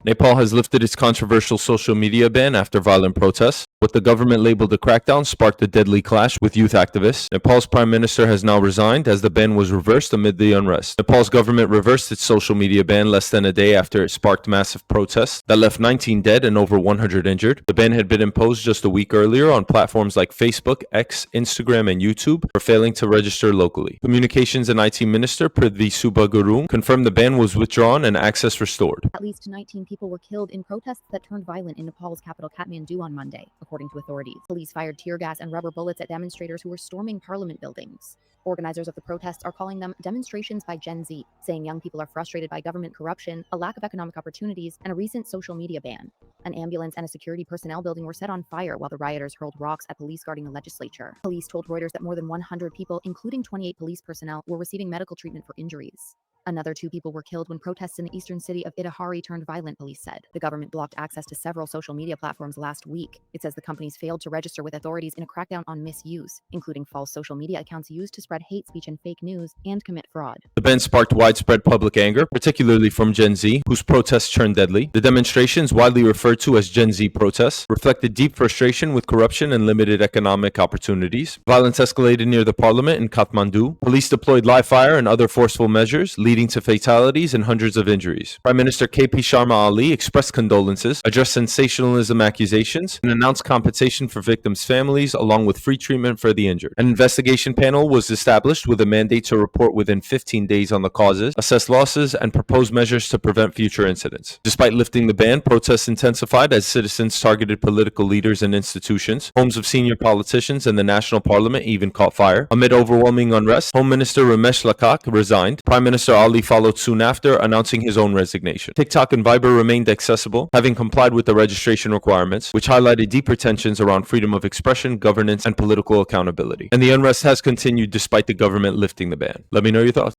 Nepal has lifted its controversial social media ban after violent protests. What the government labeled a crackdown sparked a deadly clash with youth activists. Nepal's prime minister has now resigned as the ban was reversed amid the unrest. Nepal's government reversed its social media ban less than a day after it sparked massive protests that left 19 dead and over 100 injured. The ban had been imposed just a week earlier on platforms like Facebook, X, Instagram, and YouTube for failing to register locally. Communications and IT Minister Prithvi Subagurung confirmed the ban was withdrawn and access restored. At least 19 people were killed in protests that turned violent in Nepal's capital Kathmandu on Monday, according to authorities. Police fired tear gas and rubber bullets at demonstrators who were storming parliament buildings. Organizers of the protests are calling them demonstrations by Gen Z, saying young people are frustrated by government corruption, a lack of economic opportunities, and a recent social media ban. An ambulance and a security personnel building were set on fire while the rioters hurled rocks at police guarding the legislature. Police told Reuters that more than 100 people, including 28 police personnel, were receiving medical treatment for injuries. Another 2 people were killed when protests in the eastern city of Itahari turned violent, police said. The government blocked access to several social media platforms last week. It says the companies failed to register with authorities in a crackdown on misuse, including false social media accounts used to spread hate speech and fake news and commit fraud. The ban sparked widespread public anger, particularly from Gen Z, whose protests turned deadly. The demonstrations, widely referred to as Gen Z protests, reflected deep frustration with corruption and limited economic opportunities. Violence escalated near the parliament in Kathmandu. Police deployed live fire and other forceful measures, leading to fatalities and hundreds of injuries. Prime Minister KP Sharma Ali expressed condolences, addressed sensationalism accusations, and announced compensation for victims' families along with free treatment for the injured. An investigation panel was established with a mandate to report within 15 days on the causes, assess losses, and propose measures to prevent future incidents. Despite lifting the ban, protests intensified as citizens targeted political leaders and institutions. Homes of senior politicians and the national parliament even caught fire. Amid overwhelming unrest, Home Minister Ramesh Lakak resigned. Prime Minister Ali followed soon after, announcing his own resignation. TikTok and Viber remained accessible, having complied with the registration requirements, which highlighted deeper tensions around freedom of expression, governance, and political accountability. And the unrest has continued despite the government lifting the ban. Let me know your thoughts.